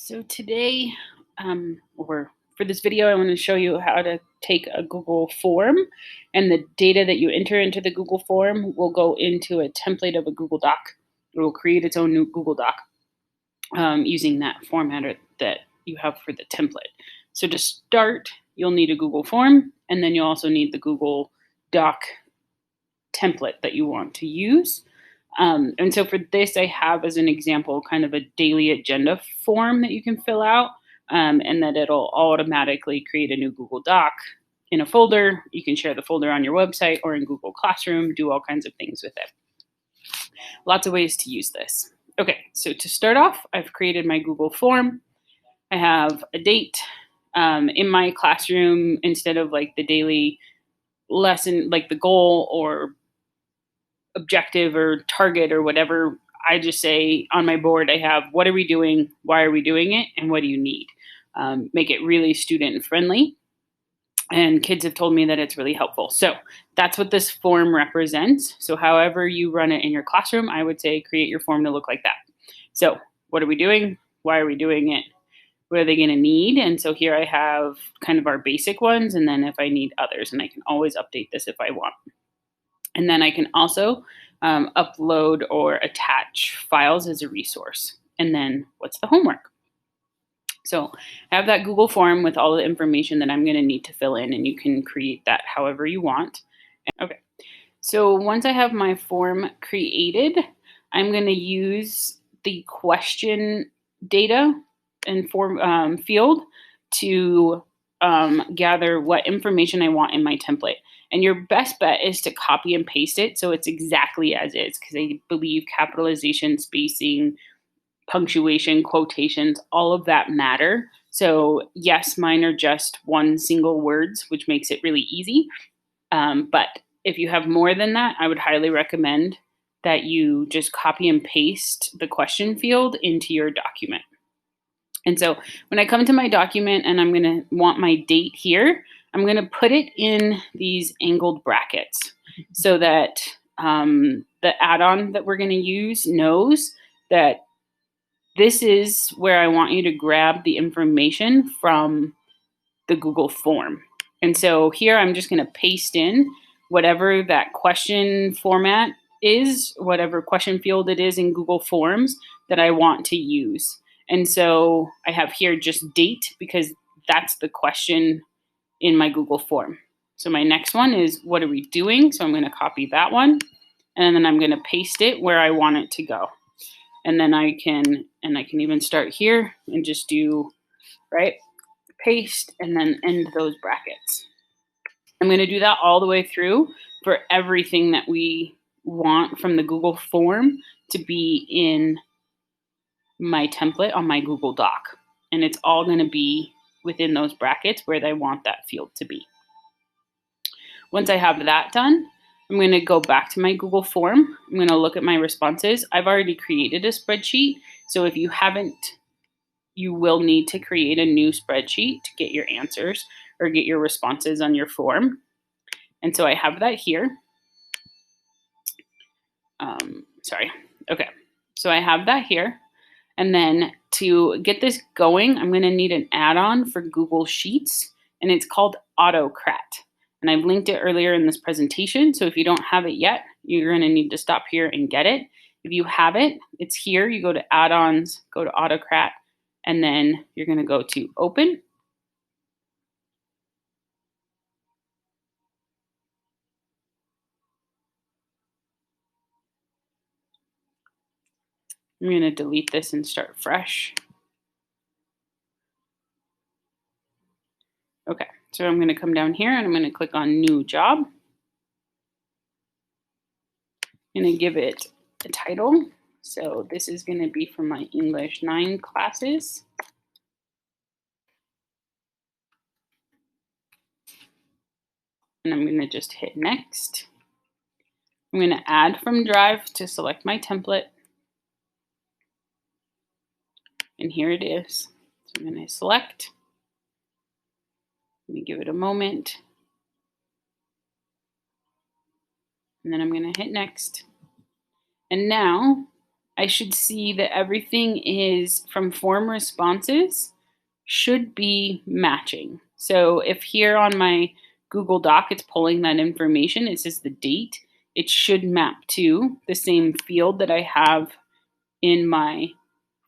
So today, or for this video, I want to show you how to take a Google form, and the data that you enter into the Google form will go into a template of a Google Doc. It will create its own new Google Doc using that format that you have for the template. So to start, you'll need a Google form, and then you'll also need the Google Doc template that you want to use. And so for this, I have as an example kind of a daily agenda form that you can fill out, and that it'll automatically create a new Google Doc in a folder. You can share the folder on your website or in Google Classroom, do all kinds of things with it. Lots of ways to use this. Okay, so to start off, I've created my Google form. I have a date. In my classroom, instead of like the daily lesson, like the goal or objective or target or whatever, I just say on my board, I have what are we doing, why are we doing it, and what do you need? Make it really student friendly. And kids have told me that it's really helpful. So that's what this form represents. So however you run it in your classroom, I would say create your form to look like that. So what are we doing? Why are we doing it? What are they going to need? And so here I have kind of our basic ones, and then if I need others, and I can always update this if I want. And then I can also upload or attach files as a resource. And then what's the homework? So I have that Google form with all the information that I'm going to need to fill in, and you can create that however you want. Okay, so once I have my form created, I'm going to use the question data and form field to gather what information I want in my template. And your best bet is to copy and paste it so it's exactly as is, because I believe capitalization, spacing, punctuation, quotations, all of that matter. So yes, mine are just one single words, which makes it really easy. But if you have more than that, I would highly recommend that you just copy and paste the question field into your document. And so when I come to my document and I'm going to want my date here, I'm going to put it in these angled brackets so that the add-on that we're going to use knows that this is where I want you to grab the information from the Google form. And so here I'm just going to paste in whatever that question format is, whatever question field it is in Google Forms that I want to use. And so I have here just date because that's the question in my Google form. So my next one is what are we doing? So I'm going to copy that one, and then I'm going to paste it where I want it to go. And then I can even start here and just do, right, paste, and then end those brackets. I'm going to do that all the way through for everything that we want from the Google form to be in my template on my Google Doc. And it's all going to be within those brackets where I want that field to be. Once I have that done, I'm going to go back to my Google form. I'm going to look at my responses. I've already created a spreadsheet. So if you haven't, you will need to create a new spreadsheet to get your answers or get your responses on your form. And so I have that here. Okay. So I have that here. And then to get this going, I'm going to need an add-on for Google Sheets, and it's called Autocrat. And I've linked it earlier in this presentation. So if you don't have it yet, you're going to need to stop here and get it. If you have it, it's here. You go to add-ons, go to Autocrat, and then you're going to go to open. I'm going to delete this and start fresh. Okay, so I'm going to come down here and I'm going to click on new job. I'm going to give it a title. So this is going to be for my English 9 classes. And I'm going to just hit next. I'm going to add from Drive to select my template. And here it is. So I'm going to select. Let me give it a moment. And then I'm going to hit next. And now I should see that everything is from form responses should be matching. So if here on my Google Doc, it's pulling that information, it says the date, it should map to the same field that I have in my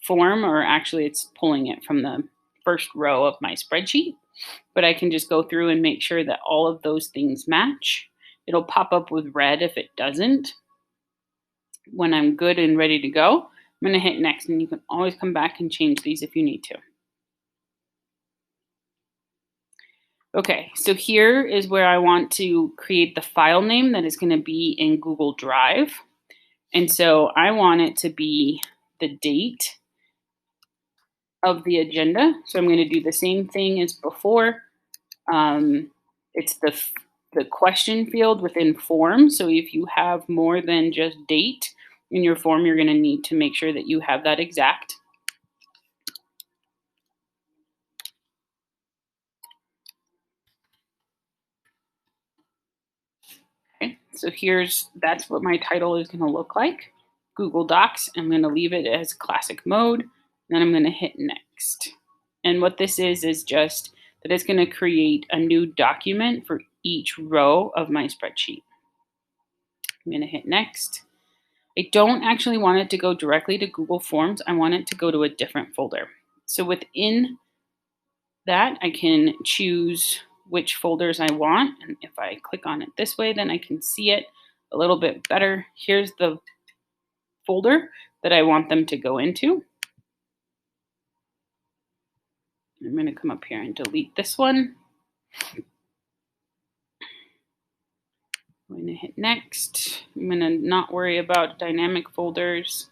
form, or actually it's pulling it from the first row of my spreadsheet. But I can just go through and make sure that all of those things match. It'll pop up with red if it doesn't. When I'm good and ready to go, I'm going to hit next, and you can always come back and change these if you need to. Okay, so here is where I want to create the file name that is going to be in Google Drive. And so I want it to be the date of the agenda. So I'm going to do the same thing as before. It's the question field within form. So if you have more than just date in your form, you're going to need to make sure that you have that exact. Okay, so that's what my title is going to look like. Google Docs. I'm going to leave it as classic mode. Then I'm going to hit next. And what this is just that it's going to create a new document for each row of my spreadsheet. I'm going to hit next. I don't actually want it to go directly to Google Forms. I want it to go to a different folder. So within that, I can choose which folders I want. And if I click on it this way, then I can see it a little bit better. Here's the folder that I want them to go into. I'm going to come up here and delete this one. I'm going to hit next. I'm going to not worry about dynamic folders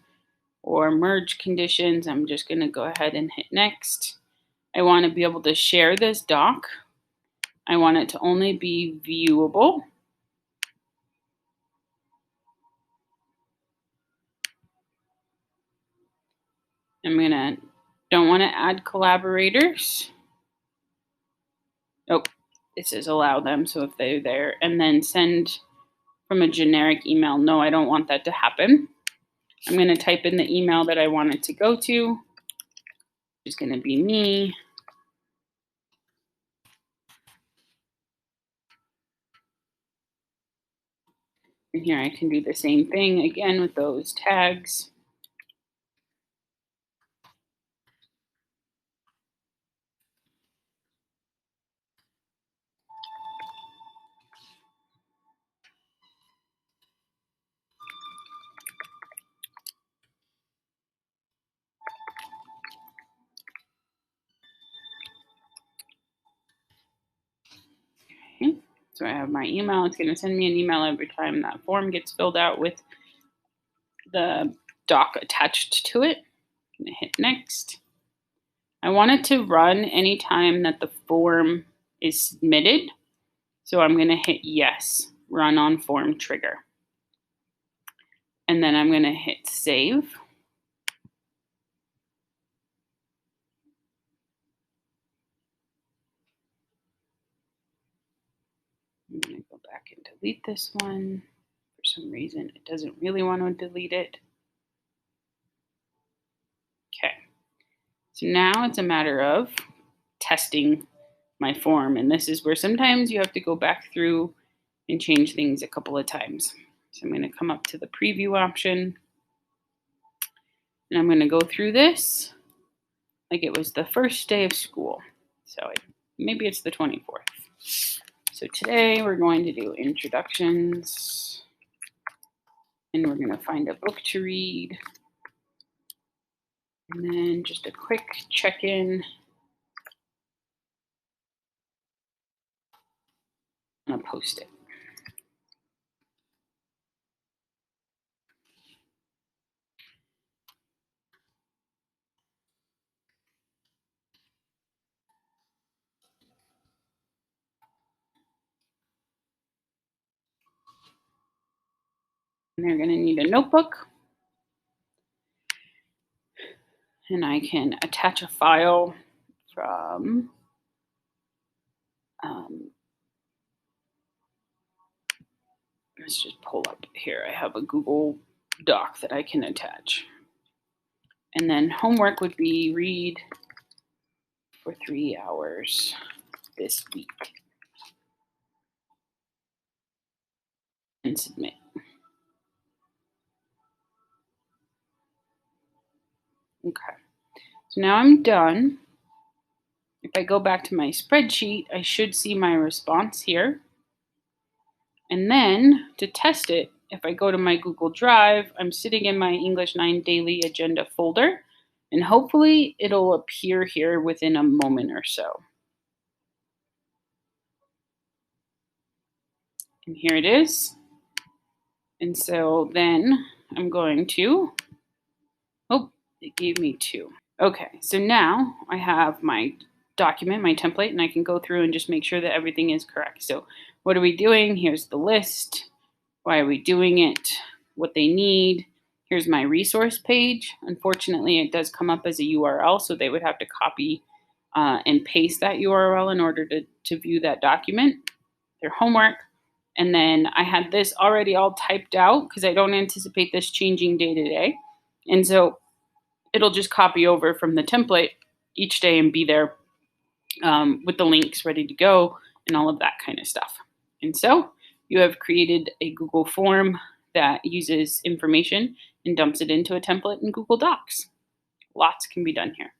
or merge conditions. I'm just going to go ahead and hit next. I want to be able to share this doc. I want it to only be viewable. Don't want to add collaborators. Oh, it says allow them, so if they're there, and then send from a generic email. No, I don't want that to happen. I'm going to type in the email that I want it to go to. It's going to be me. And here I can do the same thing again with those tags. Okay. So I have my email. It's going to send me an email every time that form gets filled out with the doc attached to it. I'm going to hit next. I want it to run anytime that the form is submitted. So I'm going to hit yes, run on form trigger. And then I'm going to hit save. I'm going to go back and delete this one. For some reason, it doesn't really want to delete it. Okay. So now it's a matter of testing my form. And this is where sometimes you have to go back through and change things a couple of times. So I'm going to come up to the preview option. And I'm going to go through this like it was the first day of school. So maybe it's the 24th. So today we're going to do introductions. And we're going to find a book to read. And then just a quick check-in. I'm going to post it. And they're going to need a notebook. And I can attach a file from let's just pull up here. I have a Google Doc that I can attach. And then homework would be read for 3 hours this week and submit. Okay, so now I'm done. If I go back to my spreadsheet, I should see my response here. And then to test it, if I go to my Google Drive, I'm sitting in my English 9 daily agenda folder, and hopefully it'll appear here within a moment or so. And here it is. And so then I'm going to, oh, it gave me 2. Okay, so now I have my document, my template, and I can go through and just make sure that everything is correct. So what are we doing? Here's the list. Why are we doing it? What they need. Here's my resource page. Unfortunately, it does come up as a URL, so they would have to copy and paste that URL in order to view that document. Their homework. And then I had this already all typed out because I don't anticipate this changing day to day. And so it'll just copy over from the template each day and be there with the links ready to go and all of that kind of stuff. And so you have created a Google form that uses information and dumps it into a template in Google Docs. Lots can be done here.